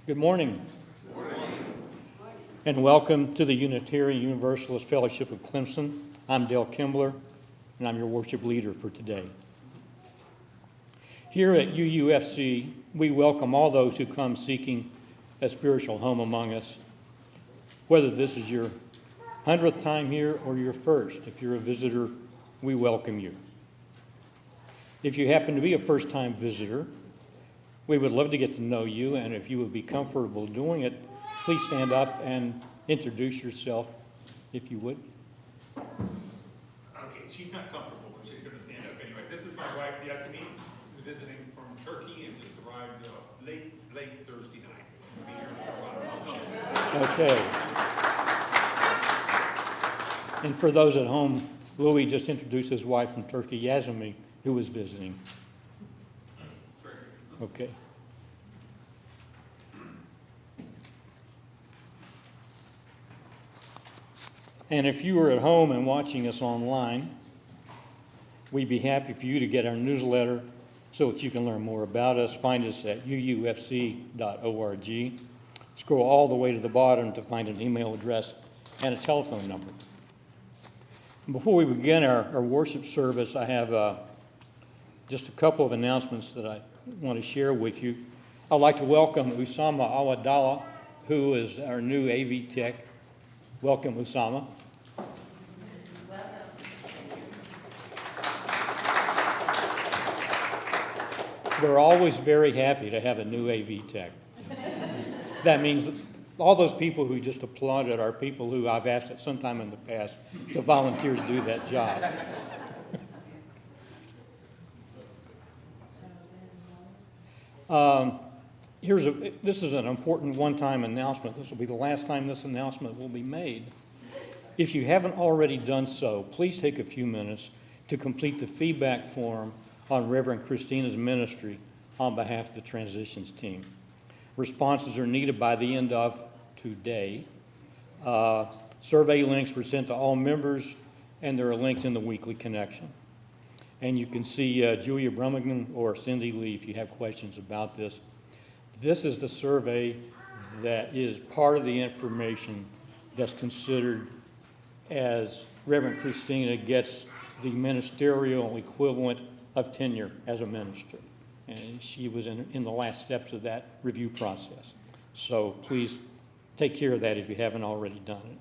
Good morning. Good morning. And welcome to the Unitarian Universalist Fellowship of Clemson. I'm Dale Kimber, and I'm your worship leader for today. Here at UUFC, we welcome all those who come seeking a spiritual home among us, whether this is your 100th time here or your first. If you're a visitor, we welcome you. If you happen to be a first-time visitor, we would love to get to know you, and if you would be comfortable doing it, please stand up and introduce yourself, if you would. Okay, she's not comfortable, but she's going to stand up anyway. This is my wife, Yasmin, who's visiting from Turkey and just arrived late Thursday night. Be here Okay. And for those at home, Louis just introduced his wife from Turkey, Yasmin, who was visiting. Okay. And if you are at home and watching us online, we'd be happy for you to get our newsletter so that you can learn more about us. Find us at uufc.org. Scroll all the way to the bottom to find an email address and a telephone number. Before we begin our worship service, I have just a couple of announcements that I want to share with you. I'd like to welcome Usama Awadallah, who is our new AV tech. Welcome, Usama. We're always very happy to have a new AV tech. That means all those people who just applauded are people who I've asked at some time in the past to volunteer to do that job. This is an important one-time announcement. This will be the last time this announcement will be made. If you haven't already done so, please take a few minutes to complete the feedback form on Reverend Christina's ministry on behalf of the transitions team. Responses are needed by the end of today. Survey links were sent to all members, and there are links in the weekly connection. And you can see Julia Brummingen or Cindy Lee if you have questions about this. This is the survey that is part of the information that's considered as Reverend Christina gets the ministerial equivalent of tenure as a minister. And she was in the last steps of that review process. So please take care of that if you haven't already done it.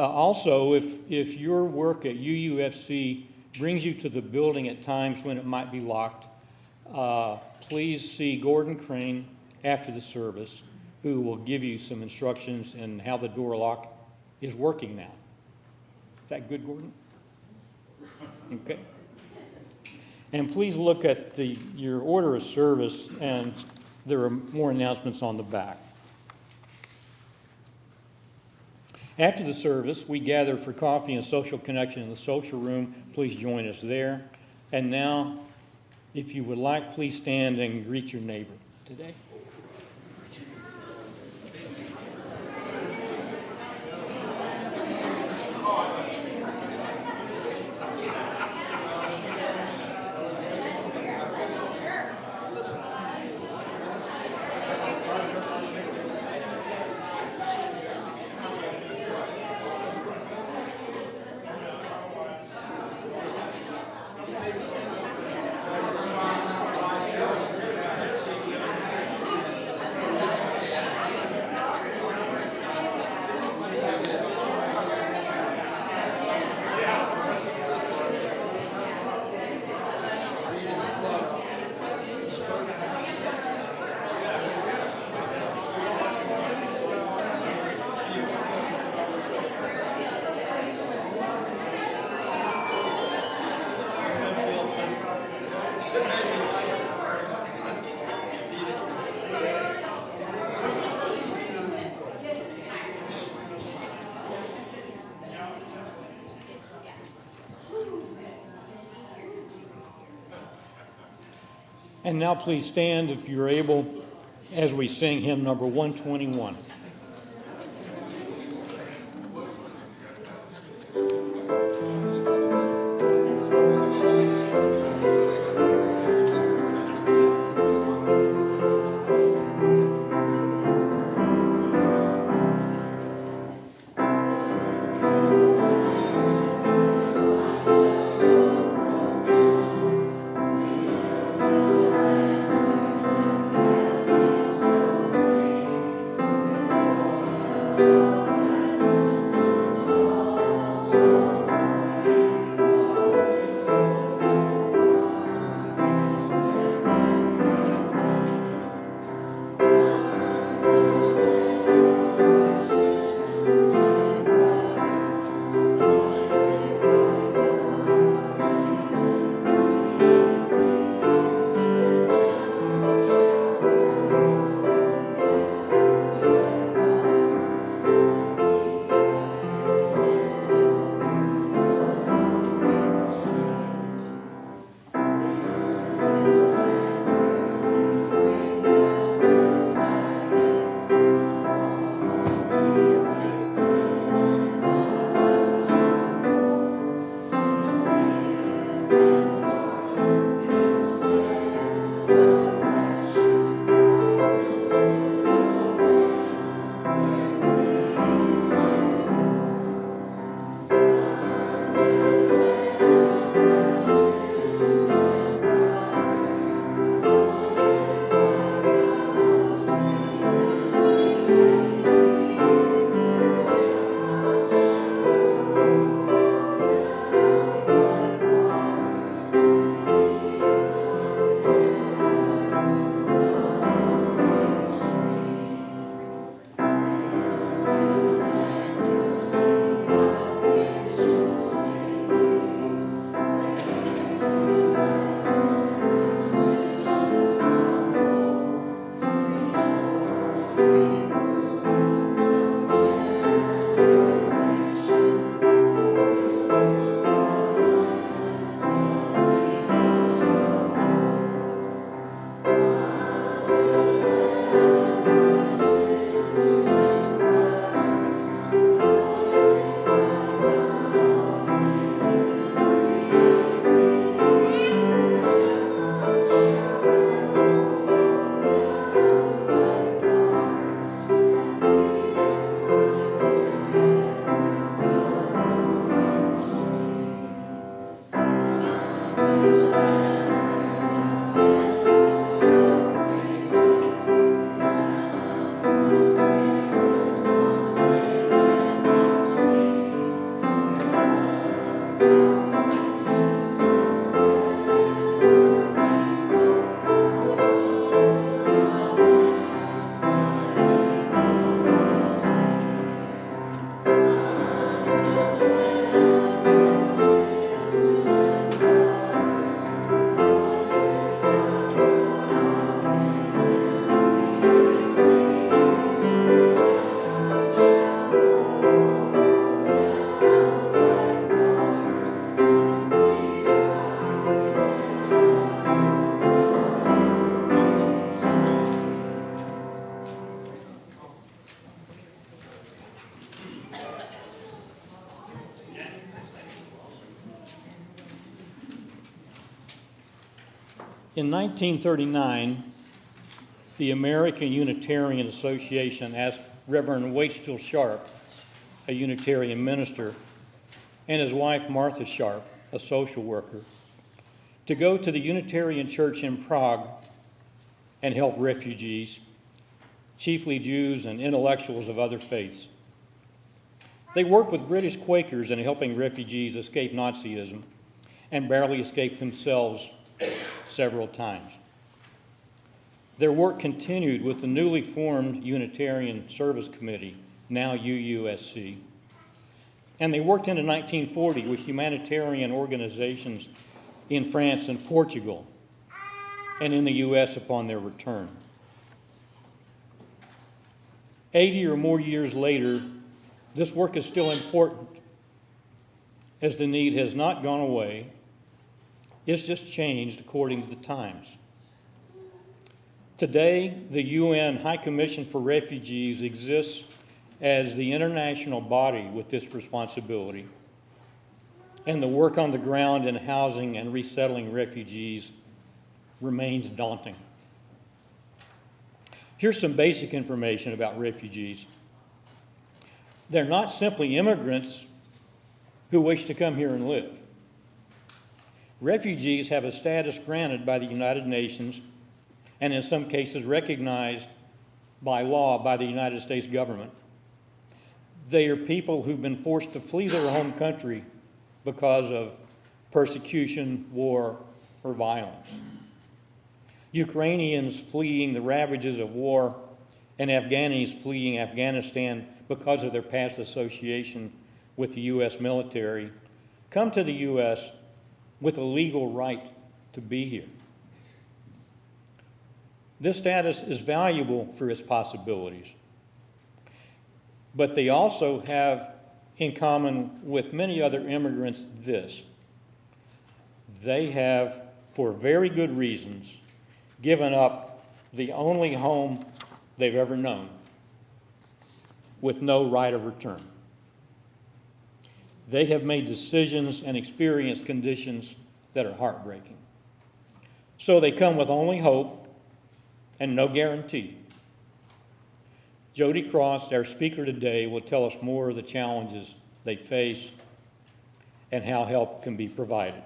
Also, if your work at UUFC brings you to the building at times when it might be locked, please see Gordon Crane after the service, who will give you some instructions in how the door lock is working now. Is that good, Gordon? Okay. And please look at your order of service, and there are more announcements on the back. After the service, we gather for coffee and social connection in the social room. Please join us there. And now, if you would like, please stand and greet your neighbor today. And now please stand if you're able as we sing hymn number 121. In 1939, the American Unitarian Association asked Reverend Waitstill Sharp, a Unitarian minister, and his wife Martha Sharp, a social worker, to go to the Unitarian Church in Prague and help refugees, chiefly Jews and intellectuals of other faiths. They worked with British Quakers in helping refugees escape Nazism and barely escaped themselves several times. Their work continued with the newly formed Unitarian Service Committee, now UUFC, and they worked into 1940 with humanitarian organizations in France and Portugal, and in the U.S. upon their return. 80 or more years later, this work is still important, as the need has not gone away. It's just changed according to the times. Today, the UN High Commission for Refugees exists as the international body with this responsibility, and the work on the ground in housing and resettling refugees remains daunting. Here's some basic information about refugees. They're not simply immigrants who wish to come here and live. Refugees have a status granted by the United Nations and in some cases recognized by law by the United States government. They are people who've been forced to flee their home country because of persecution, war, or violence. Ukrainians fleeing the ravages of war and Afghanis fleeing Afghanistan because of their past association with the U.S. military come to the U.S. with a legal right to be here. This status is valuable for its possibilities, but they also have in common with many other immigrants this: they have, for very good reasons, given up the only home they've ever known with no right of return. They have made decisions and experienced conditions that are heartbreaking. So they come with only hope and no guarantee. Jody Cross, our speaker today, will tell us more of the challenges they face and how help can be provided.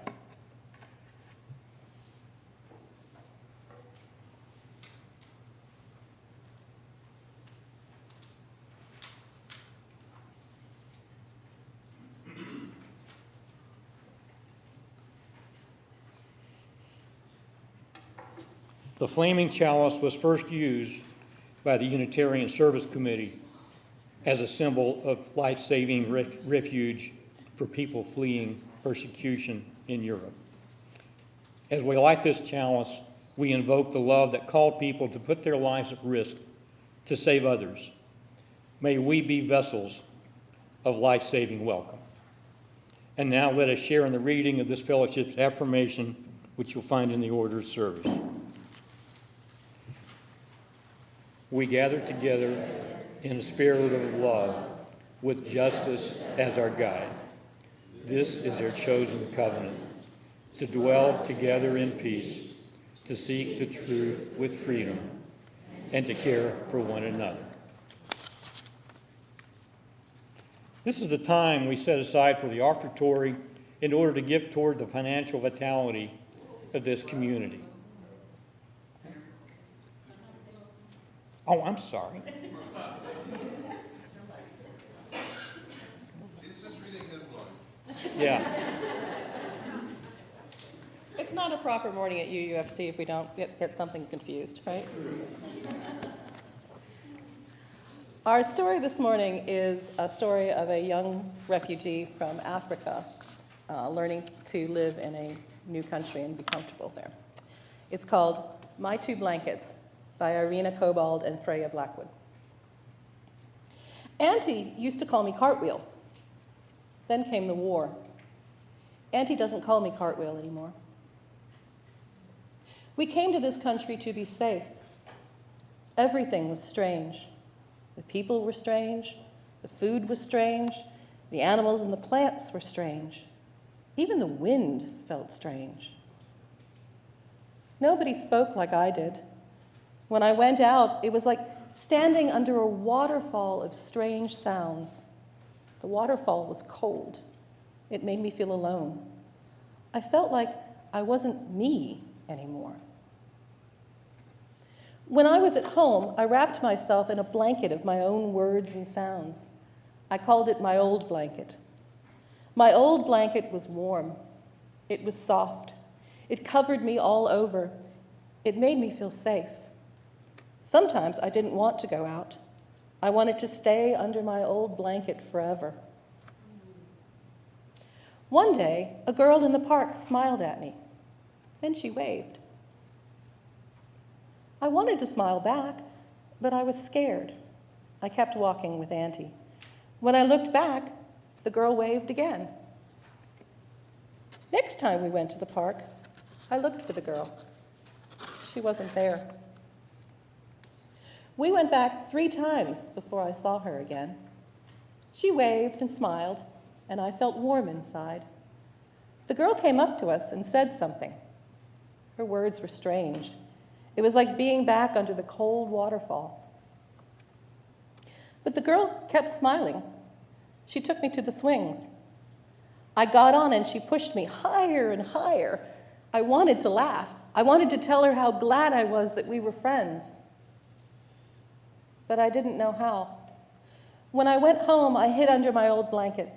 The flaming chalice was first used by the Unitarian Service Committee as a symbol of life-saving refuge for people fleeing persecution in Europe. As we light this chalice, we invoke the love that called people to put their lives at risk to save others. May we be vessels of life-saving welcome. And now let us share in the reading of this fellowship's affirmation, which you'll find in the order of service. We gather together in a spirit of love, with justice as our guide. This is their chosen covenant, to dwell together in peace, to seek the truth with freedom, and to care for one another. This is the time we set aside for the offertory in order to give toward the financial vitality of this community. Oh, I'm sorry. He's just reading his lines. Yeah. It's not a proper morning at UUFC if we don't get something confused, right? Our story this morning is a story of a young refugee from Africa learning to live in a new country and be comfortable there. It's called My Two Blankets by Irina Cobald and Freya Blackwood. Auntie used to call me Cartwheel. Then came the war. Auntie doesn't call me Cartwheel anymore. We came to this country to be safe. Everything was strange. The people were strange. The food was strange. The animals and the plants were strange. Even the wind felt strange. Nobody spoke like I did. When I went out, it was like standing under a waterfall of strange sounds. The waterfall was cold. It made me feel alone. I felt like I wasn't me anymore. When I was at home, I wrapped myself in a blanket of my own words and sounds. I called it my old blanket. My old blanket was warm. It was soft. It covered me all over. It made me feel safe. Sometimes I didn't want to go out. I wanted to stay under my old blanket forever. One day, a girl in the park smiled at me. Then she waved. I wanted to smile back, but I was scared. I kept walking with Auntie. When I looked back, the girl waved again. Next time we went to the park, I looked for the girl. She wasn't there. We went back 3 times before I saw her again. She waved and smiled, and I felt warm inside. The girl came up to us and said something. Her words were strange. It was like being back under the cold waterfall. But the girl kept smiling. She took me to the swings. I got on and she pushed me higher and higher. I wanted to laugh. I wanted to tell her how glad I was that we were friends. But I didn't know how. When I went home, I hid under my old blanket.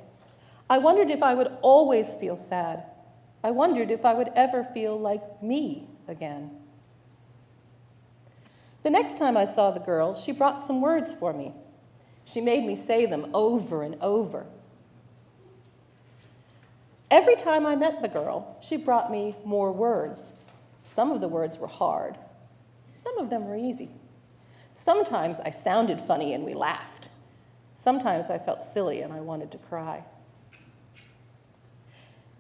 I wondered if I would always feel sad. I wondered if I would ever feel like me again. The next time I saw the girl, she brought some words for me. She made me say them over and over. Every time I met the girl, she brought me more words. Some of the words were hard. Some of them were easy. Sometimes I sounded funny and we laughed. Sometimes I felt silly and I wanted to cry.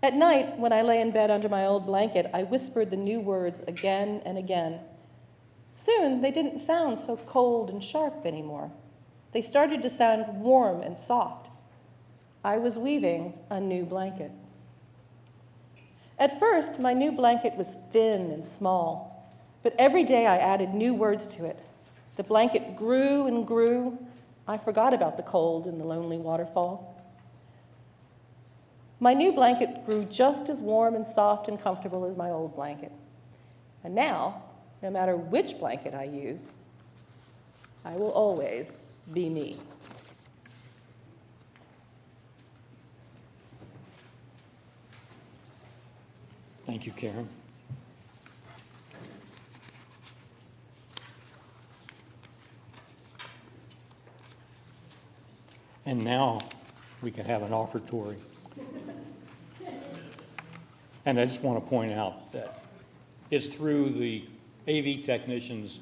At night, when I lay in bed under my old blanket, I whispered the new words again and again. Soon, they didn't sound so cold and sharp anymore. They started to sound warm and soft. I was weaving a new blanket. At first, my new blanket was thin and small, but every day I added new words to it. The blanket grew and grew. I forgot about the cold and the lonely waterfall. My new blanket grew just as warm and soft and comfortable as my old blanket. And now, no matter which blanket I use, I will always be me. Thank you, Karen. And now we can have an offertory. And I just want to point out that it's through the AV technicians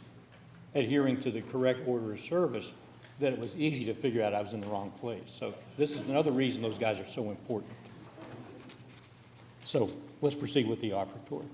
adhering to the correct order of service that it was easy to figure out I was in the wrong place. So this is another reason those guys are so important. So let's proceed with the offertory.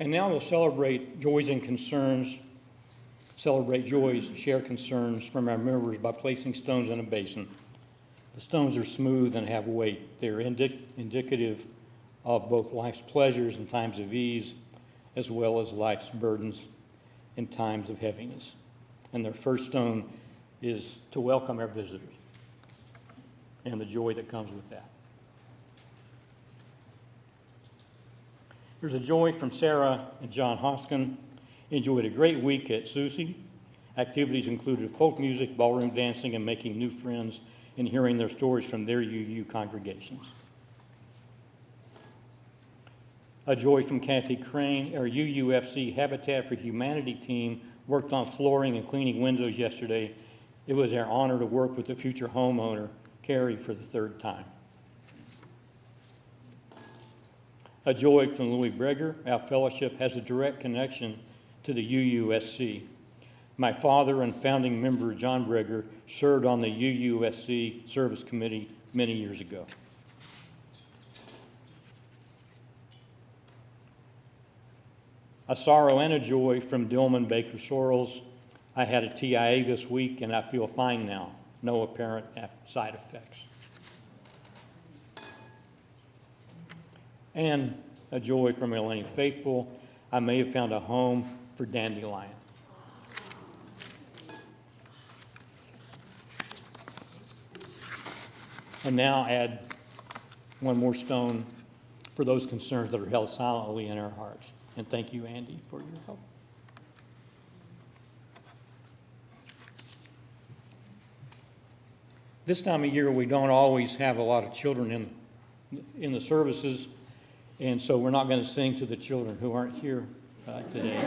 And now we'll celebrate joys and concerns, celebrate joys, share concerns from our members by placing stones in a basin. The stones are smooth and have weight. They're indicative of both life's pleasures and times of ease, as well as life's burdens in times of heaviness. And their first stone is to welcome our visitors and the joy that comes with that. There's a joy from Sarah and John Hoskin. Enjoyed a great week at Susie. Activities included folk music, ballroom dancing, and making new friends and hearing their stories from their UU congregations. A joy from Kathy Crane. Our UUFC Habitat for Humanity team worked on flooring and cleaning windows yesterday. It was our honor to work with the future homeowner, Carrie, for the third time. A joy from Louis Breger. Our fellowship has a direct connection to the UUSC. My father and founding member, John Breger, served on the UUSC Service Committee many years ago. A sorrow and a joy from Dillman Baker Sorrells. I had a TIA this week and I feel fine now. No apparent side effects. And a joy from Elaine Faithful. I may have found a home for Dandelion. And now add one more stone for those concerns that are held silently in our hearts. And thank you, Andi, for your help. This time of year, we don't always have a lot of children in the services, and so we're not going to sing to the children who aren't here today.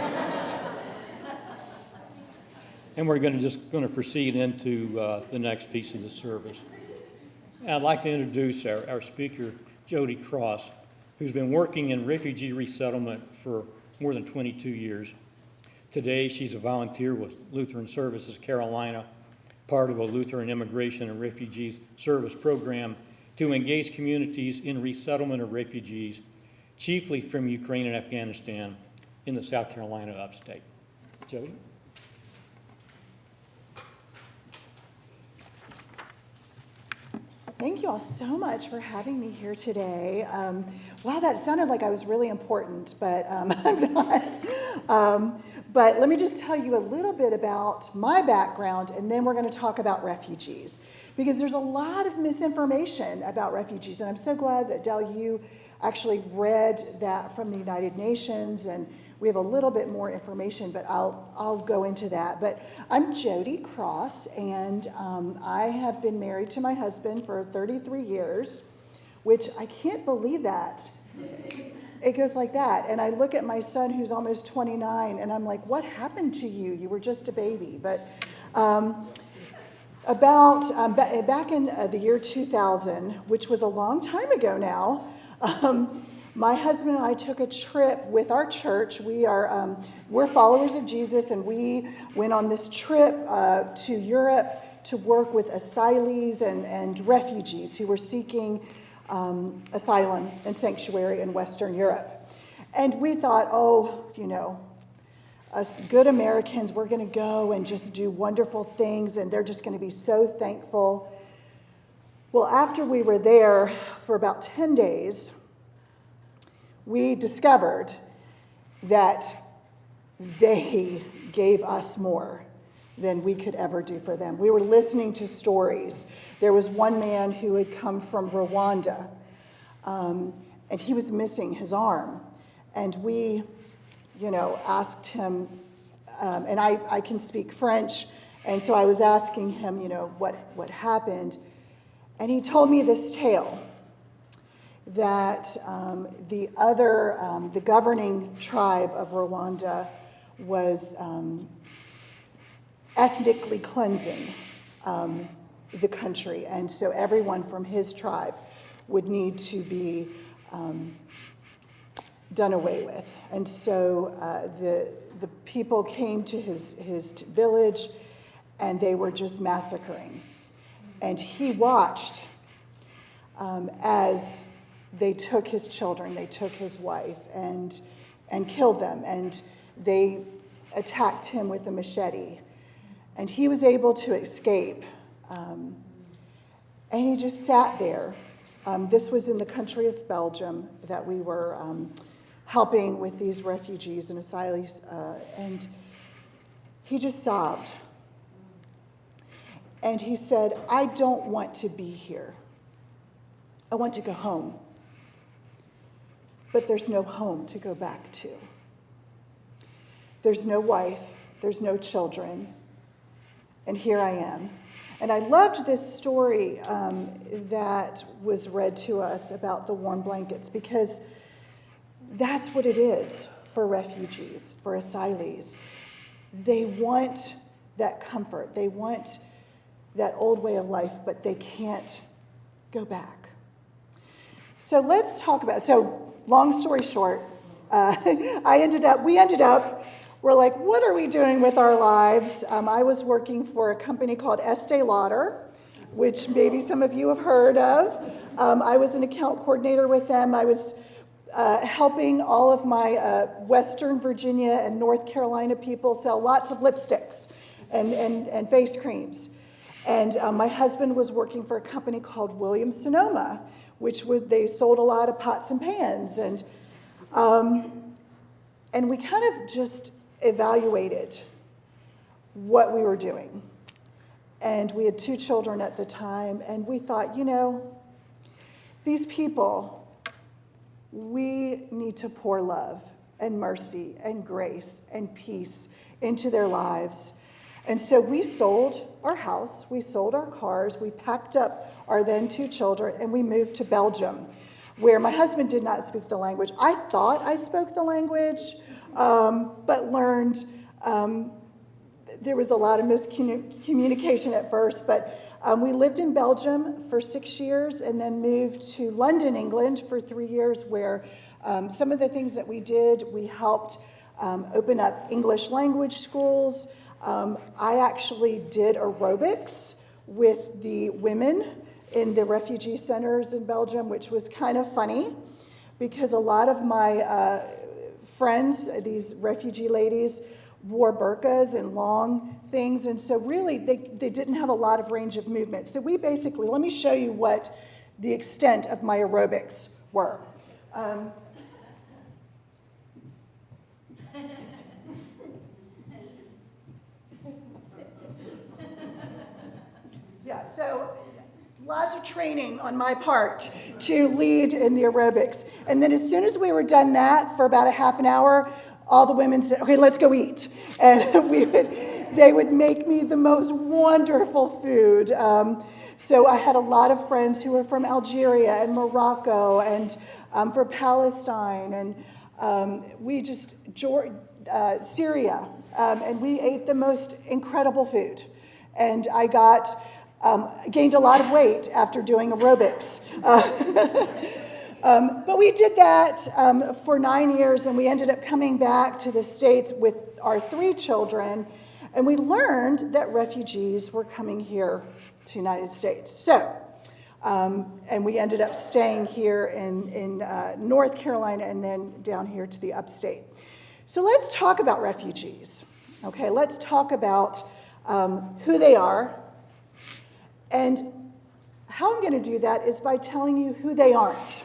And we're just going to proceed into the next piece of the service. I'd like to introduce our speaker, Jody Cross, who's been working in refugee resettlement for more than 22 years. Today, she's a volunteer with Lutheran Services Carolina, part of a Lutheran Immigration and Refugees Service program to engage communities in resettlement of refugees, chiefly from Ukraine and Afghanistan in the South Carolina upstate. Jody? Thank you all so much for having me here today. Wow, that sounded like I was really important, but I'm not. But let me just tell you a little bit about my background, and then we're going to talk about refugees. Because there's a lot of misinformation about refugees, and I'm so glad that Del, you actually read that from the United Nations, and we have a little bit more information, but I'll go into that. But I'm Jody Cross, and I have been married to my husband for 33 years, which I can't believe that. It goes like that. And I look at my son who's almost 29, and I'm like, what happened to you? You were just a baby. But back in the year 2000, which was a long time ago now, my husband and I took a trip with our church. We're followers of Jesus, and we went on this trip to Europe to work with asylees and refugees who were seeking asylum and sanctuary in Western Europe. And we thought, us good Americans, we're going to go and just do wonderful things, and they're just going to be so thankful. Well, after we were there for about 10 days, we discovered that they gave us more than we could ever do for them. We were listening to stories. There was one man who had come from Rwanda, and he was missing his arm. And we, asked him, and I can speak French, and so I was asking him, what happened. And he told me this tale that the governing tribe of Rwanda was ethnically cleansing the country, and so everyone from his tribe would need to be done away with. And so the people came to his village, and they were just massacring. And he watched as they took his children, they took his wife, and and killed them, and they attacked him with a machete. And he was able to escape. And he just sat there. This was in the country of Belgium that we were helping with these refugees and asylees, and he just sobbed. And he said, I don't want to be here. I want to go home. But there's no home to go back to. There's no wife, there's no children, and here I am. And I loved this story that was read to us about the warm blankets, because that's what it is for refugees, for asylees. They want that comfort. They want that old way of life, but they can't go back. So let's talk about, so long story short, we ended up, we're like, what are we doing with our lives? I was working for a company called Estee Lauder, which maybe some of you have heard of. I was an account coordinator with them. I was helping all of my Western Virginia and North Carolina people sell lots of lipsticks and face creams. And my husband was working for a company called Williams-Sonoma, they sold a lot of pots and pans. And we kind of just evaluated what we were doing. And we had 2 children at the time, and we thought, these people, we need to pour love and mercy and grace and peace into their lives. And so we sold our house, we sold our cars, we packed up our then 2 children, and we moved to Belgium, where my husband did not speak the language. I thought I spoke the language, but learned there was a lot of miscommunication at first. But we lived in Belgium for 6 years and then moved to London, England for 3 years, where some of the things that we did, we helped open up English language schools. I actually did aerobics with the women in the refugee centers in Belgium, which was kind of funny because a lot of my friends, these refugee ladies, wore burqas and long things, and so really they didn't have a lot of range of movement. So we basically, let me show you what the extent of my aerobics were. Yeah, so lots of training on my part to lead in the aerobics. And then as soon as we were done that for about a half an hour, all the women said, okay, let's go eat. And they would make me the most wonderful food. So I had a lot of friends who were from Algeria and Morocco and from Palestine. And Syria. And we ate the most incredible food. And I gained a lot of weight after doing aerobics. But we did that for 9 years, and we ended up coming back to the States with our 3 children, and we learned that refugees were coming here to the United States. So, and we ended up staying here in North Carolina and then down here to the upstate. So let's talk about refugees. Okay, let's talk about who they are. And how I'm going to do that is by telling you who they aren't.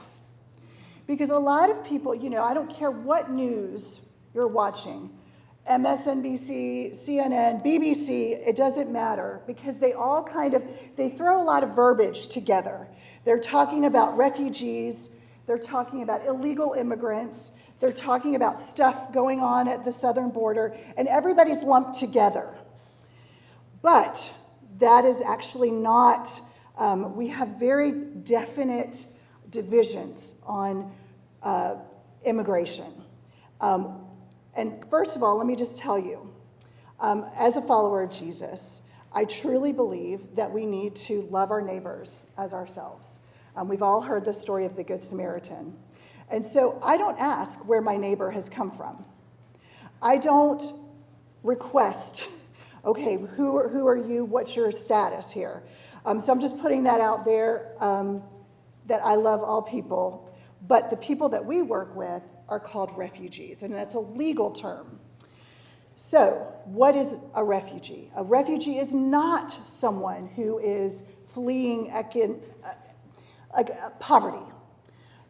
Because a lot of people, I don't care what news you're watching, MSNBC, CNN, BBC, it doesn't matter, because they all they throw a lot of verbiage together. They're talking about refugees, they're talking about illegal immigrants, they're talking about stuff going on at the southern border, and everybody's lumped together. But that is actually not, we have very definite divisions on immigration. And first of all, let me just tell you, as a follower of Jesus, I truly believe that we need to love our neighbors as ourselves. We've all heard the story of the Good Samaritan. And so I don't ask where my neighbor has come from. I don't request, okay, who are you? What's your status here? So I'm just putting that out there, that I love all people But the people that we work with are called refugees, and that's a legal term. So, what is a refugee? A refugee is not someone who is fleeing poverty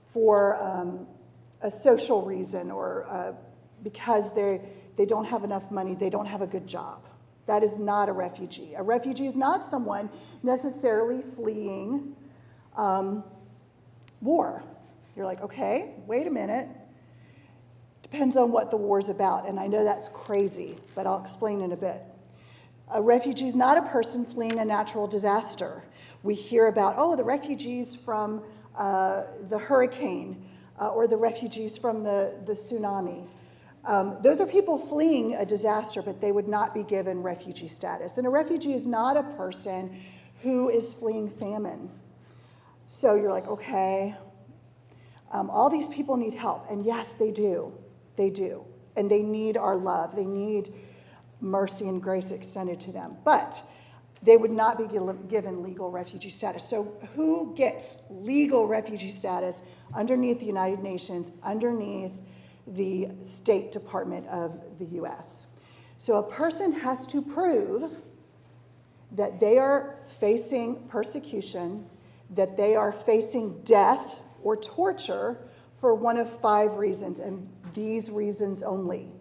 for a social reason or because they don't have enough money, they don't have a good job. That is not a refugee. A refugee is not someone necessarily fleeing war. You're like, okay, wait a minute. Depends on what the war's about, and I know that's crazy, but I'll explain in a bit. A refugee is not a person fleeing a natural disaster. We hear about, oh, the refugees from the hurricane or the refugees from the tsunami. Those are people fleeing a disaster, but they would not be given refugee status. And a refugee is not a person who is fleeing famine. So you're like, okay, all these people need help. And yes, they do. They do. And they need our love. They need mercy and grace extended to them. But they would not be given legal refugee status. So who gets legal refugee status underneath the United Nations, underneath the State Department of the US? So a person has to prove that they are facing persecution, that they are facing death or torture for one of 5 reasons, and these reasons only.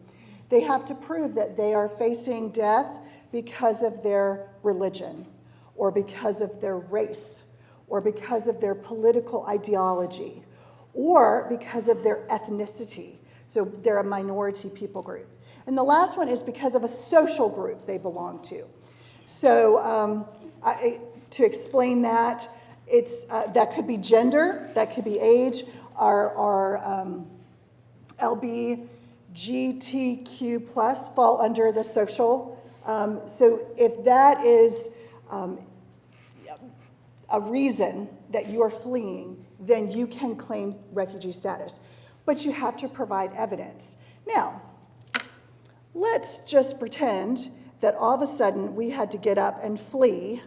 They have to prove that they are facing death because of their religion, or because of their race, or because of their political ideology, or because of their ethnicity. So they're a minority people group. And the last one is because of a social group they belong to. So to explain that, that could be gender, that could be age, our LGBTQ plus fall under the social. So if that is a reason that you are fleeing, then you can claim refugee status. But you have to provide evidence. Now, let's just pretend that all of a sudden we had to get up and flee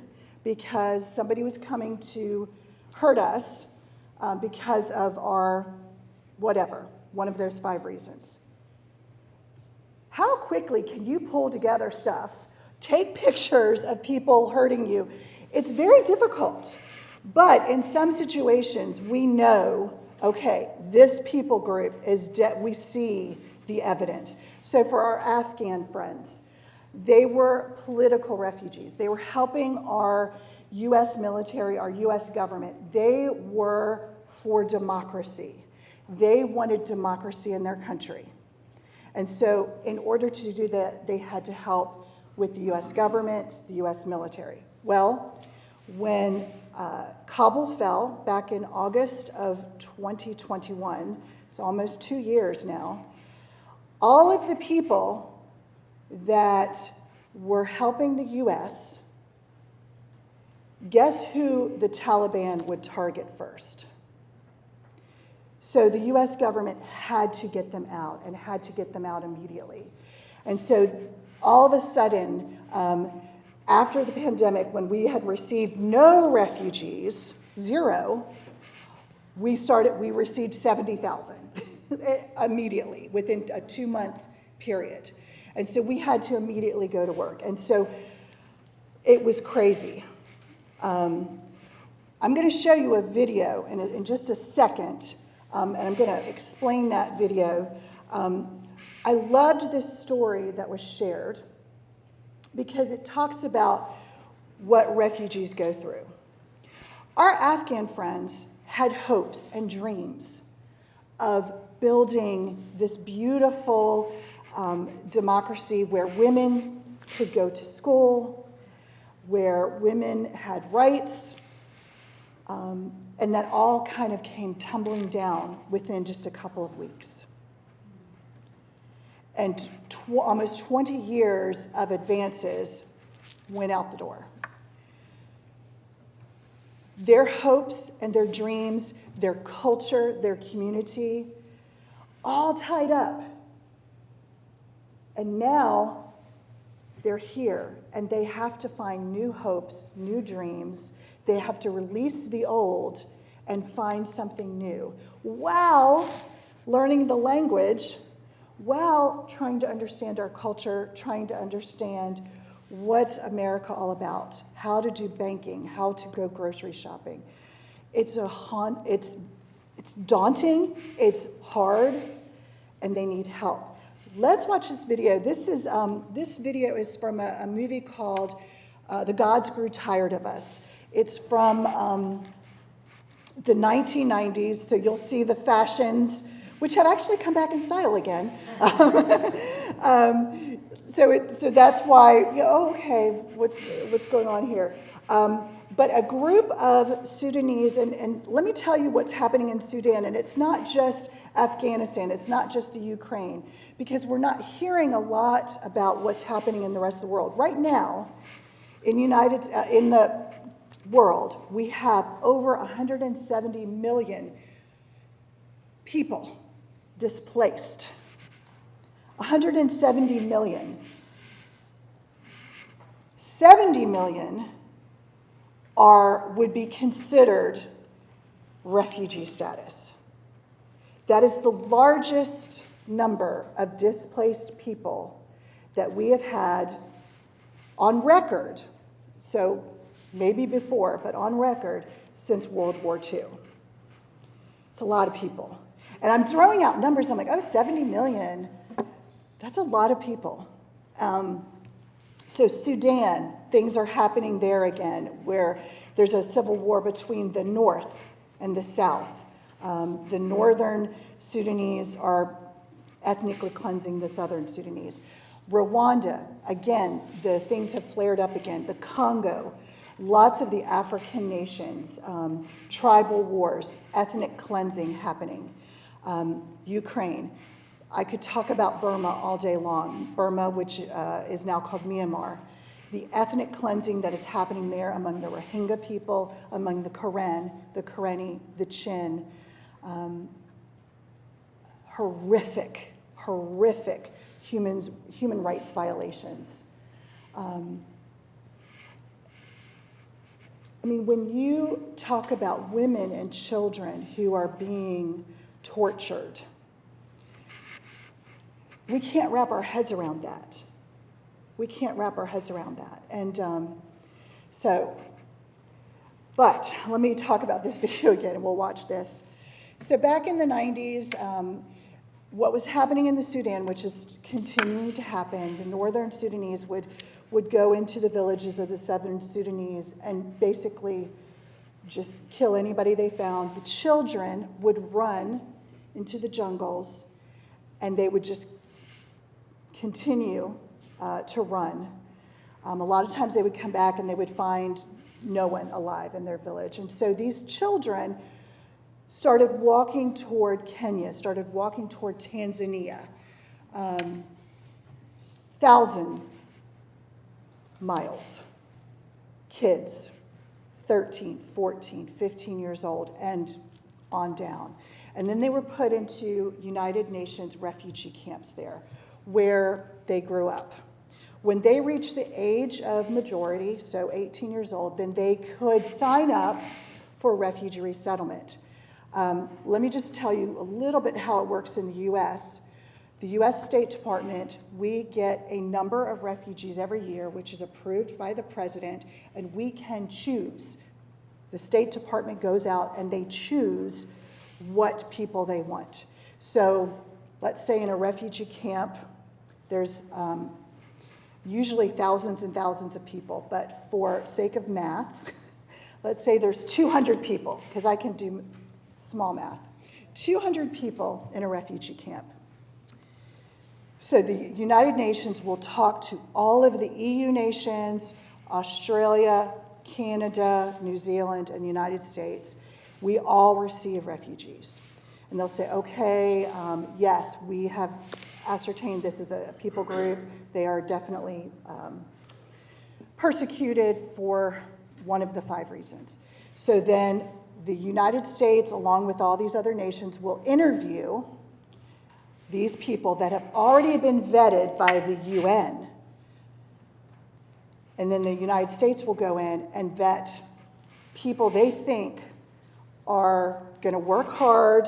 because somebody was coming to hurt us because of our whatever, one of those 5 reasons. How quickly can you pull together stuff, take pictures of people hurting you? It's very difficult. But in some situations, we know, okay, this people group is we see the evidence. So for our Afghan friends, they were political refugees. They were helping our U.S. military, our U.S. government. They were for democracy. They wanted democracy in their country. And so in order to do that, they had to help with the U.S. government, the U.S. military. Well, when Kabul fell back in August of 2021, so almost 2 years now, all of the people that were helping the U.S., guess who the Taliban would target first? So the U.S. government had to get them out and had to get them out immediately. And so all of a sudden, after the pandemic, when we had received no refugees, 0, we received 70,000 immediately within a 2-month period. And so we had to immediately go to work. And so it was crazy. I'm going to show you a video in just a second, and I'm going to explain that video. I loved this story that was shared because it talks about what refugees go through. Our Afghan friends had hopes and dreams of building this beautiful democracy where women could go to school, where women had rights, and that all kind of came tumbling down within just a couple of weeks. And almost 20 years of advances went out the door. Their hopes and their dreams, their culture, their community, all tied up. And now they're here, and they have to find new hopes, new dreams. They have to release the old and find something new while learning the language, while trying to understand our culture, trying to understand what's America all about, how to do banking, how to go grocery shopping. It's daunting, it's hard, and they need help. Let's watch this video. This video is from a movie called The Gods Grew Tired of Us. It's from the 1990s, so you'll see the fashions, which have actually come back in style again. So that's why, okay, what's going on here? But a group of Sudanese, and let me tell you what's happening in Sudan, and it's not just Afghanistan, it's not just the Ukraine, because we're not hearing a lot about what's happening in the rest of the world. Right now, in the world, we have over 170 million people displaced. 170 million. 70 million would be considered refugee status. That is the largest number of displaced people that we have had on record, so maybe before, but on record, since World War II. It's a lot of people. And I'm throwing out numbers, I'm like, 70 million, that's a lot of people. So Sudan, things are happening there again, where there's a civil war between the north and the south. The northern Sudanese are ethnically cleansing the southern Sudanese. Rwanda, again, the things have flared up again. The Congo, lots of the African nations, tribal wars, ethnic cleansing happening. Ukraine. I could talk about Burma all day long. Burma, which is now called Myanmar. The ethnic cleansing that is happening there among the Rohingya people, among the Karen, the Karenni, the Chin. Horrific human rights violations. When you talk about women and children who are being tortured, we can't wrap our heads around that. And but let me talk about this video again, and we'll watch this. So back in the 90s, what was happening in the Sudan, which is continuing to happen, the northern Sudanese would go into the villages of the southern Sudanese and basically just kill anybody they found. The children would run into the jungles, and they would just continue to run. A lot of times they would come back and they would find no one alive in their village. And so these children started walking toward Kenya, started walking toward Tanzania. 1,000 miles. Kids, 13, 14, 15 years old, and on down. And then they were put into United Nations refugee camps there, where they grew up. When they reached the age of majority, so 18 years old, then they could sign up for refugee resettlement. Let me just tell you a little bit how it works in the U.S. The U.S. State Department, we get a number of refugees every year, which is approved by the president, and we can choose. The State Department goes out and they choose what people they want. So let's say in a refugee camp, there's usually thousands and thousands of people, but for sake of math, let's say there's 200 people, because I can do small math. 200 people in a refugee camp. So the United Nations will talk to all of the EU nations, Australia, Canada, New Zealand, and the United States. We all receive refugees. And they'll say, okay, yes, we have ascertained this is a people group. They are definitely persecuted for one of the 5 reasons. So then the United States, along with all these other nations, will interview these people that have already been vetted by the UN. And then the United States will go in and vet people they think are going to work hard,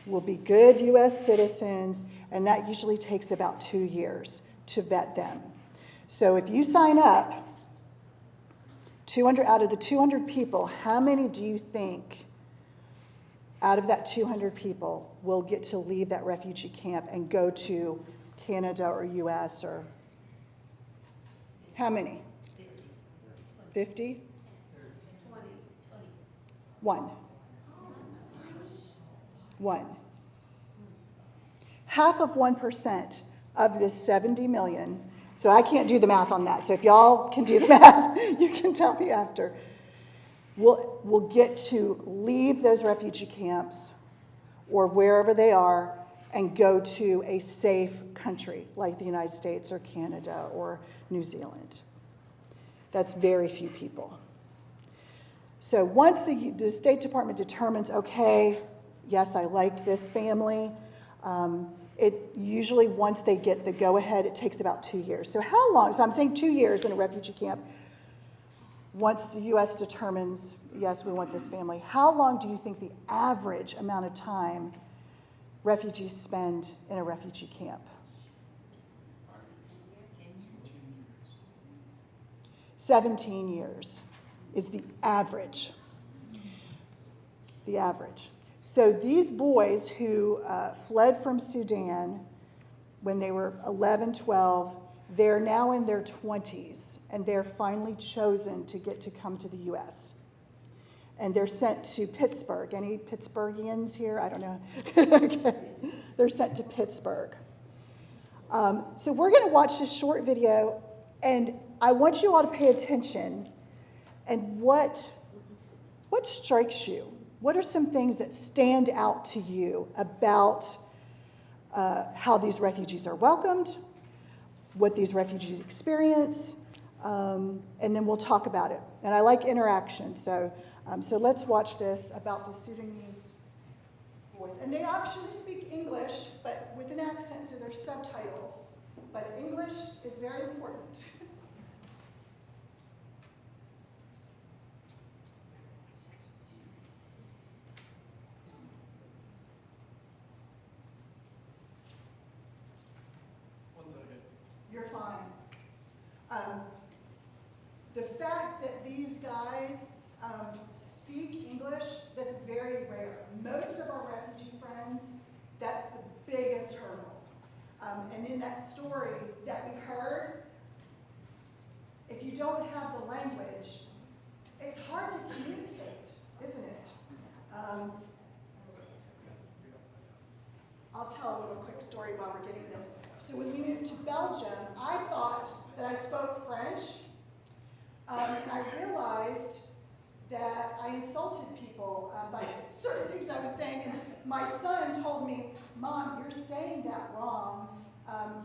will be good U.S. citizens, and that usually takes about 2 years to vet them. So if you sign up, 200 out of the 200 people, how many do you think out of that 200 people will get to leave that refugee camp and go to Canada or U.S. or how many? 50? 1. 1. Half of 1% of this 70 million, so I can't do the math on that. So if y'all can do the math, you can tell me after. We'll get to leave those refugee camps or wherever they are and go to a safe country like the United States or Canada or New Zealand. That's very few people. So once the State Department determines, okay, yes, I like this family, it usually, once they get the go-ahead, it takes about 2 years. So how long? So I'm saying 2 years in a refugee camp. Once the U.S. determines, yes, we want this family, how long do you think the average amount of time refugees spend in a refugee camp? 17 years is the average. The average. So these boys who fled from Sudan when they were 11, 12, they're now in their 20s, and they're finally chosen to get to come to the U.S. And they're sent to Pittsburgh. Any Pittsburghians here? I don't know. Okay. They're sent to Pittsburgh. So we're going to watch this short video, and I want you all to pay attention. And what strikes you? What are some things that stand out to you about how these refugees are welcomed, what these refugees experience, and then we'll talk about it. And I like interaction, so let's watch this about the Sudanese boys. And they actually speak English, but with an accent, so there's subtitles. But English is very important. You're fine. The fact that these guys speak English, that's very rare. Most of our refugee friends, that's the biggest hurdle. And in that story that we heard, if you don't have the language, it's hard to communicate, isn't it? I'll tell a little quick story while we're getting this. So when we moved to Belgium, I thought that I spoke French, and I realized that I insulted people by certain things I was saying. And my son told me, "Mom, you're saying that wrong.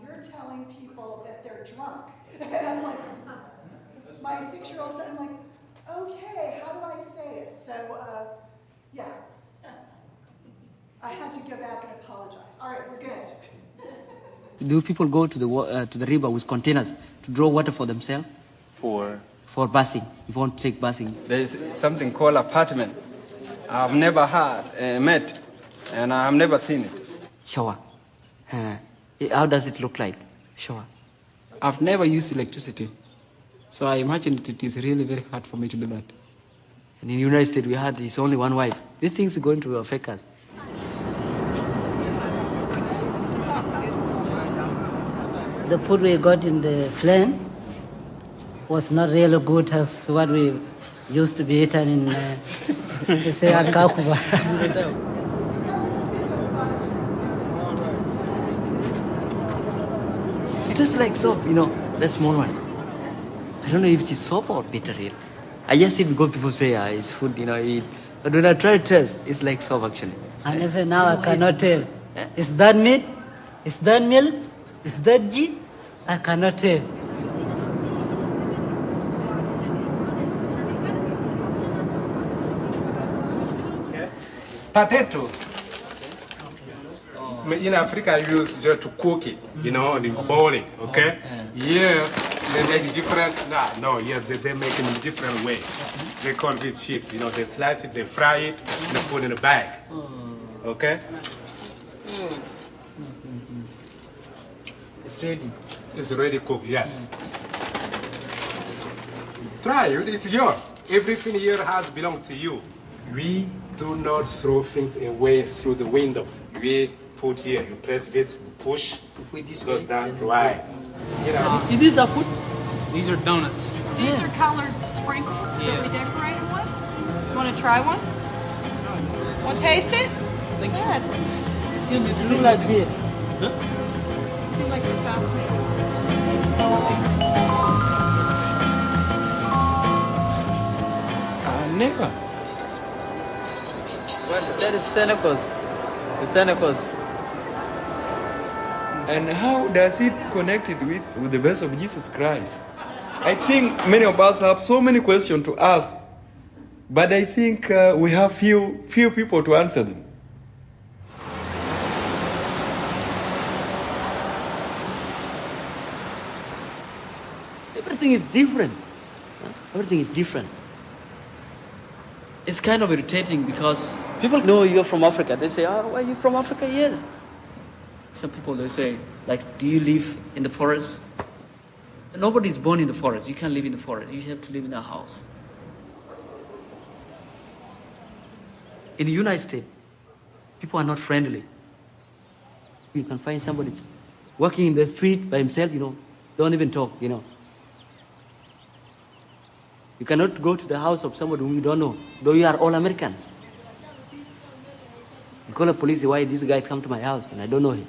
You're telling people that they're drunk." And I'm like, my 6-year-old son, I'm like, okay, how do I say it? So, yeah. I had to go back and apologize. All right, we're good. Do people go to the river with containers to draw water for themselves? For busing. If you want to take busing. There is something called apartment. I've never met, and I've never seen it. Shower. How does it look like? Shower. I've never used electricity, so I imagine it is really very hard for me to do that. And in the United States, we had his only one wife. These things are going to affect us. The food we got in the plane was not really good as what we used to be eaten in, say, Al-Kakuba. It is like soap, that small one. I don't know if it is soap or bitter real. I just see because people say, it's food, eat. But when I try to taste, it's like soap actually. And even now I cannot tell. Is that meat? Is that milk? Is that ghee? I cannot tell. Potatoes. In Africa, you use just to cook it, and boil it, okay? Here, they make different, they make it in a different way. They call it chips. You know, they slice it, they fry it, and they put it in a bag. Okay? It's ready. It's already cooked, yes. Try it, it's yours. Everything here has belonged to you. We do not throw things away through the window. We put here, you press this, push, If we this goes way, down, then- right. You know, Is this a food? These are donuts. These are colored sprinkles that we decorate them with. You want to try one? Want to taste it? Thank you. Good. It look like beer. Seems like you're fascinated. Never. Well, that is Senecos. The Senecos. And how does it connect it with the birth of Jesus Christ? I think many of us have so many questions to ask, but I think we have few people to answer them. Everything is different. Everything is different. It's kind of irritating because people know you're from Africa. They say, oh, why are you from Africa? Yes. Some people, they say, like, do you live in the forest? Nobody's born in the forest. You can't live in the forest. You have to live in a house. In the United States, people are not friendly. You can find somebody walking in the street by himself, don't even talk, You cannot go to the house of somebody whom you don't know, though you are all Americans. You call the police, why this guy come to my house, and I don't know him.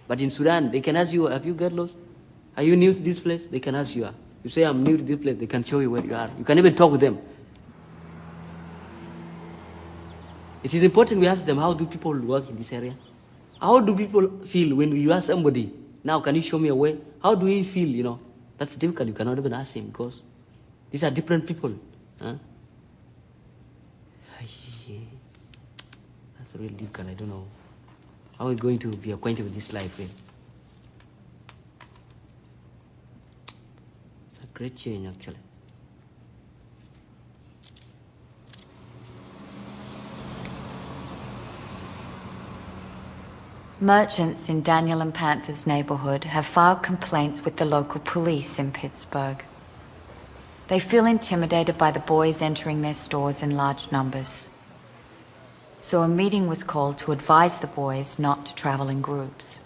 But in Sudan, they can ask you, have you got lost? Are you new to this place? They can ask you. You say, I'm new to this place, they can show you where you are. You can even talk with them. It is important we ask them, how do people work in this area? How do people feel when you ask somebody, now can you show me a way? How do we feel, That's difficult. You cannot even ask him because these are different people. Huh? That's really difficult. I don't know. How are we going to be acquainted with this life? Really? It's a great change, actually. Merchants in Daniel and Panther's neighborhood have filed complaints with the local police in Pittsburgh. They feel intimidated by the boys entering their stores in large numbers. So a meeting was called to advise the boys not to travel in groups.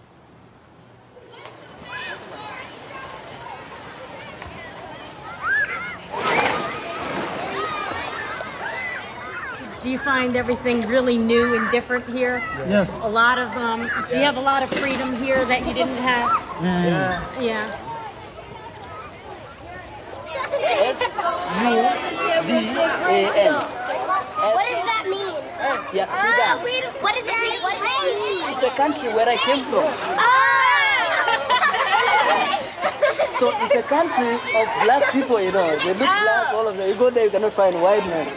Do you find everything really new and different here? Yes. A lot of, do you have a lot of freedom here that you didn't have? Yeah. S-U-D-A-N. What does that mean? Yeah, Sudan. What does it mean? It's a country where I came from. So it's a country of black people, They look black, all of them. You go there, you cannot find white men.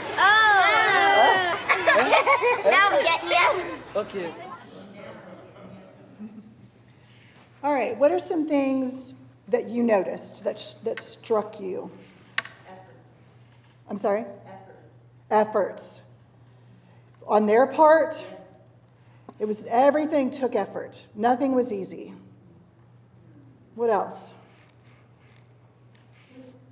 Now I'm getting you. Okay. All right, what are some things that you noticed that struck you? I'm sorry? Efforts. On their part, everything took effort. Nothing was easy. What else?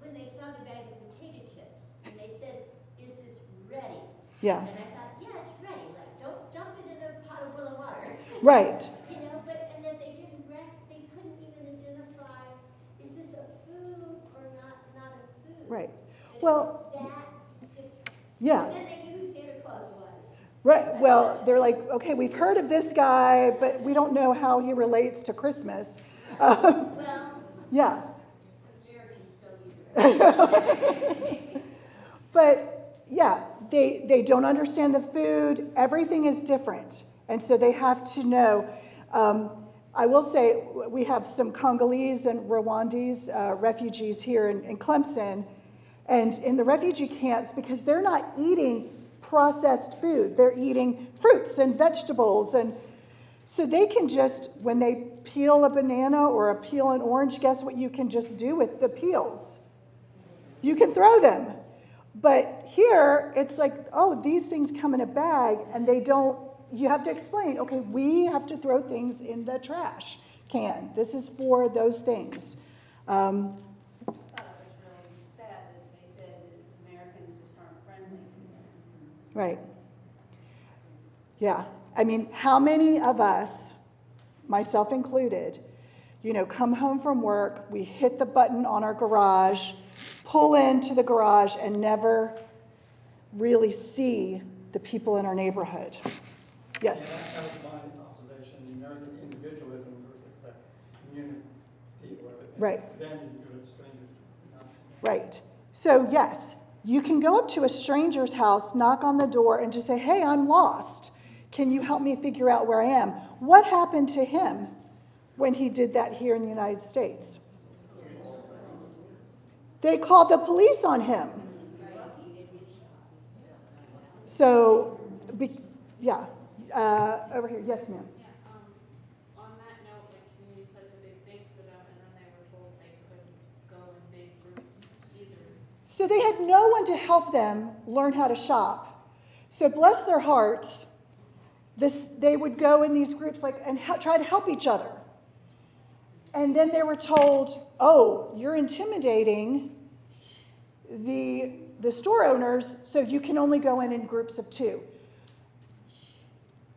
When they saw the bag of potato chips, and they said, "Is this ready?" Yeah. And I thought, yeah, it's ready. Like, don't dump it in a pot of boiling water. Right. And that they couldn't even identify, is this a food or not a food? Right. And Well, it was that different. yeah. And then they knew who Santa Claus was. Right. Well, they're like, okay, we've heard of this guy, but we don't know how he relates to Christmas. Yeah. But yeah, they don't understand the food. Everything is different. And so they have to know. I will say we have some Congolese and Rwandese refugees here in Clemson. And in the refugee camps, because they're not eating processed food, they're eating fruits and vegetables. And so they can just, when they peel a banana or peel an orange, guess what you can just do with the peels? You can throw them. But here, it's like, oh, these things come in a bag, and they don't, you have to explain, okay, we have to throw things in the trash can. This is for those things. I thought it was really sad that they said that Americans just aren't friendly. Right. Yeah. I mean, how many of us, myself included, come home from work, we hit the button on our garage, pull into the garage, and never really see the people in our neighborhood? Yes? Yeah, that was my observation, the American individualism versus the community. Right. Then you do it strangers. Right. So, yes, you can go up to a stranger's house, knock on the door, and just say, hey, I'm lost. Can you help me figure out where I am? What happened to him when he did that here in the United States? They called the police on him. So, yeah. Over here. Yes, ma'am. On that note, like community is such a big thing for them, and then they were told they couldn't go in big groups either. So they had no one to help them learn how to shop. So bless their hearts, they would go in these groups and try to help each other. And then they were told, oh, you're intimidating the store owners, so you can only go in groups of 2.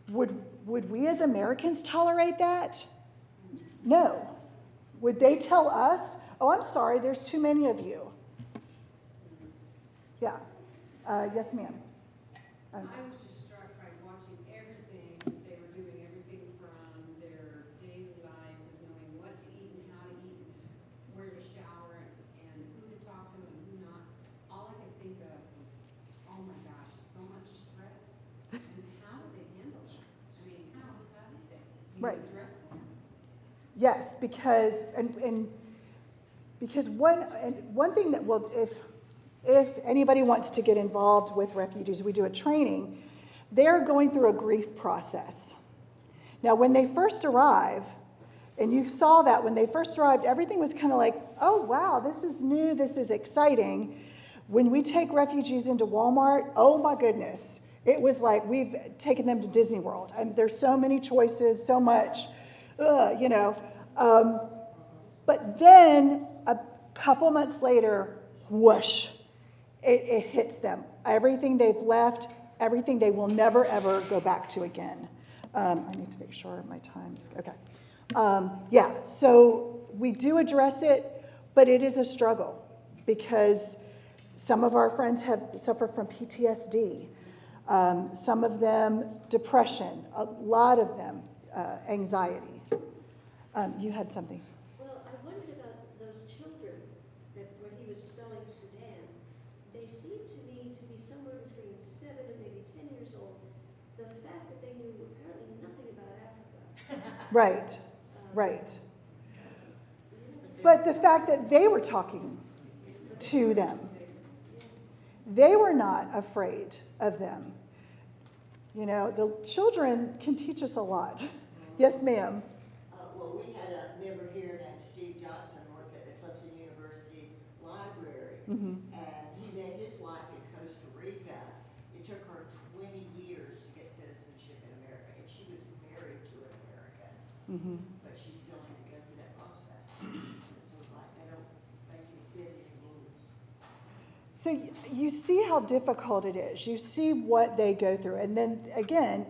Would we as Americans tolerate that? No. Would they tell us, oh, I'm sorry, there's too many of you? Yeah. Yes, ma'am. I was just struck by watching everything they were doing, everything from their daily lives of knowing what to eat and how to eat, and where to shower, and who to talk to and who not. All I could think of was, oh my gosh, so much stress. And how do they handle it? I mean, how do they? Do you Right. address that? Yes, because one thing that if anybody wants to get involved with refugees, we do a training. They're going through a grief process. Now, when they first arrive, and you saw that when they first arrived, everything was kind of like, oh, wow, this is new, this is exciting. When we take refugees into Walmart, oh my goodness, it was like we've taken them to Disney World. There's so many choices, so much, but then a couple months later, whoosh, it hits them. Everything they've left, everything they will never, ever go back to again. I need to make sure my time's, okay. Yeah, so we do address it, but it is a struggle because some of our friends have suffered from PTSD. Some of them depression, a lot of them anxiety. You had something. Well, I wondered about those children that when he was spelling Sudan, they seemed to me to be somewhere between 7 and maybe 10 years old. The fact that they knew apparently nothing about Africa. Right, right. But the fact that they were talking to them, they were not afraid of them. The children can teach us a lot. Yes, ma'am. Well, we had a member here named Steve Johnson work at the Clemson University Library, and he met his wife in Costa Rica. It took her 20 years to get citizenship in America, and she was married to an American, but she still had to go through that process. So it's like, they don't make you fit any rules. So you see how difficult it is. You see what they go through. And then, again,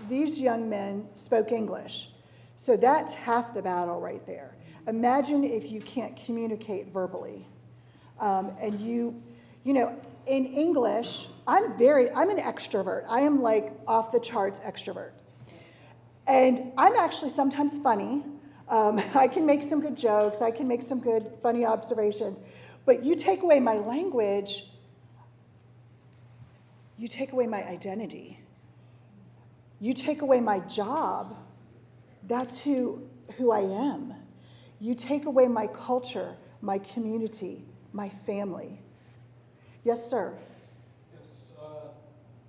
these young men spoke English. So that's half the battle right there. Imagine if you can't communicate verbally. And in English, I'm an extrovert. I am like off the charts extrovert. And I'm actually sometimes funny. I can make some good jokes. I can make some good funny observations. But you take away my language, you take away my identity. You take away my job, that's who I am. You take away my culture, my community, my family. Yes, sir. Yes,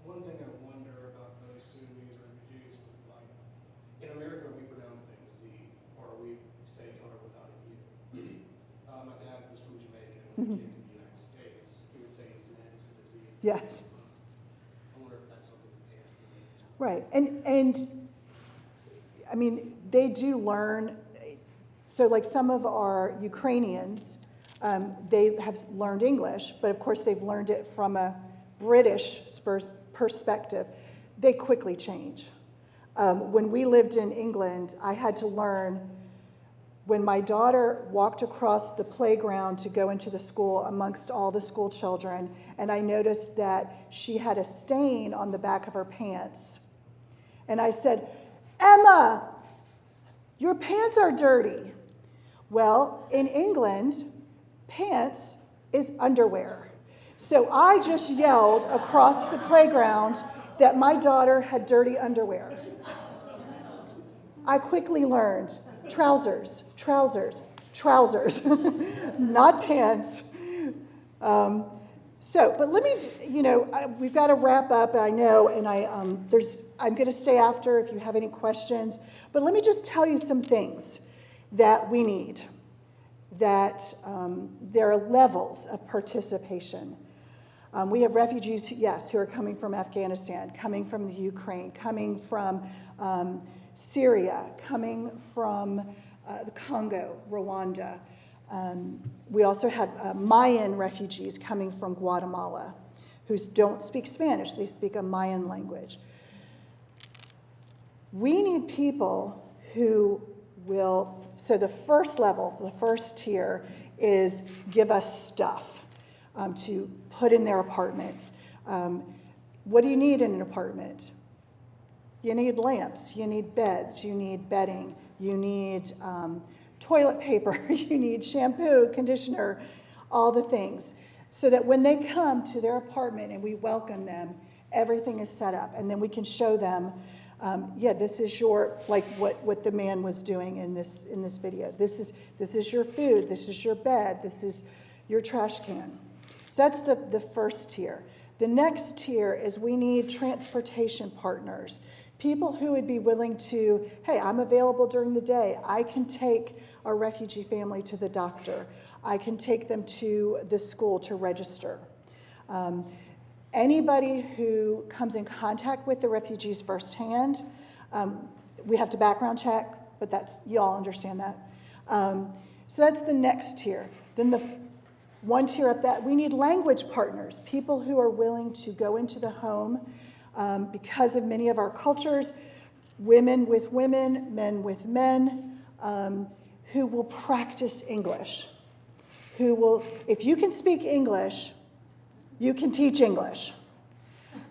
one thing I wonder about those Sudanese refugees was like, in America we pronounce things Z, or we say color without a U. My dad was from Jamaica and came to the United States. Yes. I wonder if that's something that they have to do. Right, and I mean, they do learn, so like some of our Ukrainians, they have learned English, but of course they've learned it from a British perspective. They quickly change. When we lived in England, I had to learn, when my daughter walked across the playground to go into the school amongst all the school children, and I noticed that she had a stain on the back of her pants. And I said, "Emma, your pants are dirty." Well, in England, pants is underwear. So I just yelled across the playground that my daughter had dirty underwear. I quickly learned trousers, trousers, trousers, not pants. But let me, we've got to wrap up, I know, and I'm going to stay after if you have any questions. But let me just tell you some things that we need, that there are levels of participation. We have refugees, yes, who are coming from Afghanistan, coming from the Ukraine, coming from Syria, coming from the Congo, Rwanda. We also have Mayan refugees coming from Guatemala who don't speak Spanish, they speak a Mayan language. We need people who will, so the first level, the first tier is give us stuff to put in their apartments. What do you need in an apartment? You need lamps, you need beds, you need bedding, you need toilet paper, you need shampoo, conditioner, all the things. So that when they come to their apartment and we welcome them, everything is set up. And then we can show them, this is your, like what the man was doing in this video. This is your food, this is your bed, this is your trash can. So that's the first tier. The next tier is we need transportation partners. People who would be willing to, hey, I'm available during the day. I can take a refugee family to the doctor. I can take them to the school to register. Anybody who comes in contact with the refugees firsthand, we have to background check, but that's, you all understand that. So that's the next tier. Then the one tier up that, we need language partners, people who are willing to go into the home. Because of many of our cultures, women with women, men with men, who will practice English, who will, if you can speak English, you can teach English.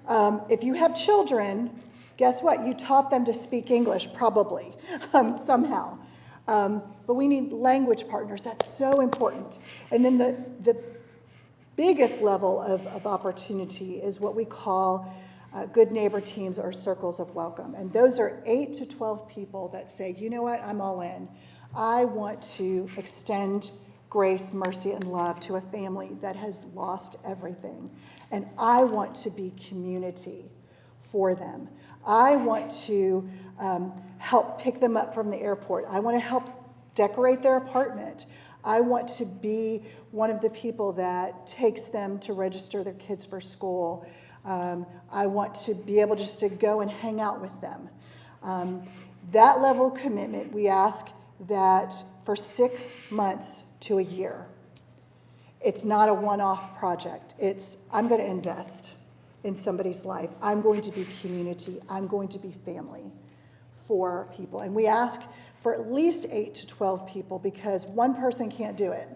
If you have children, guess what? You taught them to speak English, probably, somehow. But we need language partners. That's so important. And then the biggest level of opportunity is what we call good neighbor teams or circles of welcome. And those are 8 to 12 people that say, you know what, I'm all in. I want to extend grace, mercy, and love to a family that has lost everything. And I want to be community for them. I want to help pick them up from the airport. I want to help decorate their apartment. I want to be one of the people that takes them to register their kids for school. I want to be able just to go and hang out with them. That level of commitment, we ask that for 6 months to a year. It's not a one-off project. It's, I'm going to invest in somebody's life. I'm going to be community. I'm going to be family for people. And we ask for at least 8 to 12 people because one person can't do it.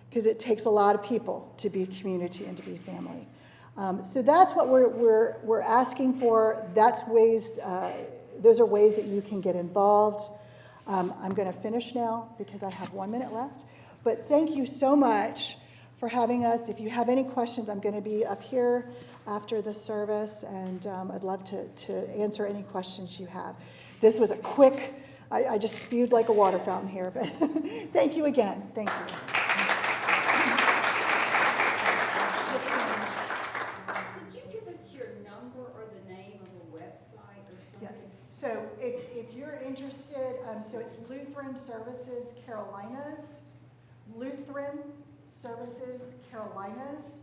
Because it takes a lot of people to be community and to be family. So that's what we're asking for. That's ways, those are ways that you can get involved. I'm going to finish now because I have 1 minute left. But thank you so much for having us. If you have any questions, I'm going to be up here after the service, and I'd love to answer any questions you have. This was a quick, I just spewed like a water fountain here, but thank you again. Thank you. So if you're interested, so it's Lutheran Services Carolinas, Lutheran Services Carolinas,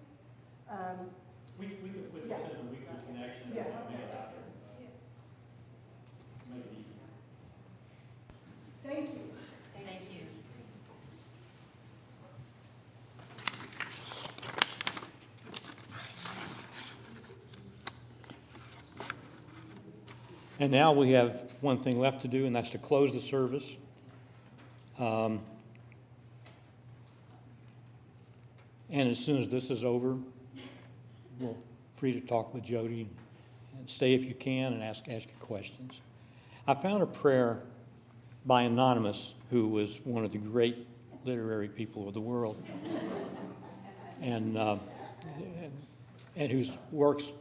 We could put this in a weekly connection. Yeah. Make it easy. Thank you. Thank you. And now we have one thing left to do, and that's to close the service. And as soon as this is over, we're free to talk with Jody and stay if you can and ask your questions. I found a prayer by Anonymous, who was one of the great literary people of the world, and whose works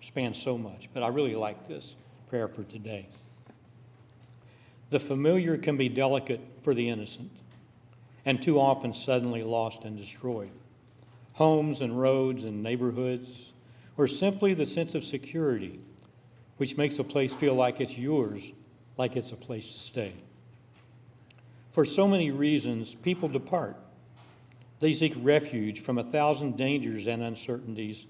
span so much. But I really like this prayer for today. The familiar can be delicate for the innocent, and too often suddenly lost and destroyed. Homes and roads and neighborhoods, or simply the sense of security, which makes a place feel like it's yours, like it's a place to stay. For so many reasons, people depart. They seek refuge from 1,000 dangers and uncertainties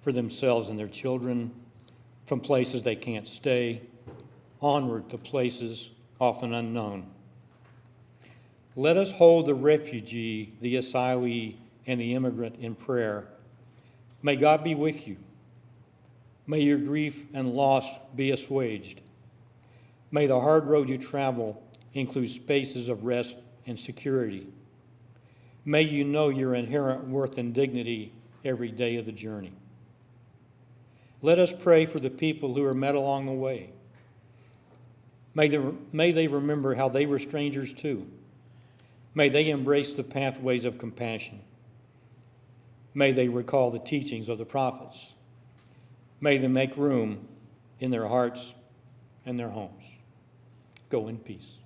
for themselves and their children, from places they can't stay, onward to places often unknown. Let us hold the refugee, the asylee, and the immigrant in prayer. May God be with you. May your grief and loss be assuaged. May the hard road you travel include spaces of rest and security. May you know your inherent worth and dignity every day of the journey. Let us pray for the people who are met along the way. May they remember how they were strangers too. May they embrace the pathways of compassion. May they recall the teachings of the prophets. May they make room in their hearts and their homes. Go in peace.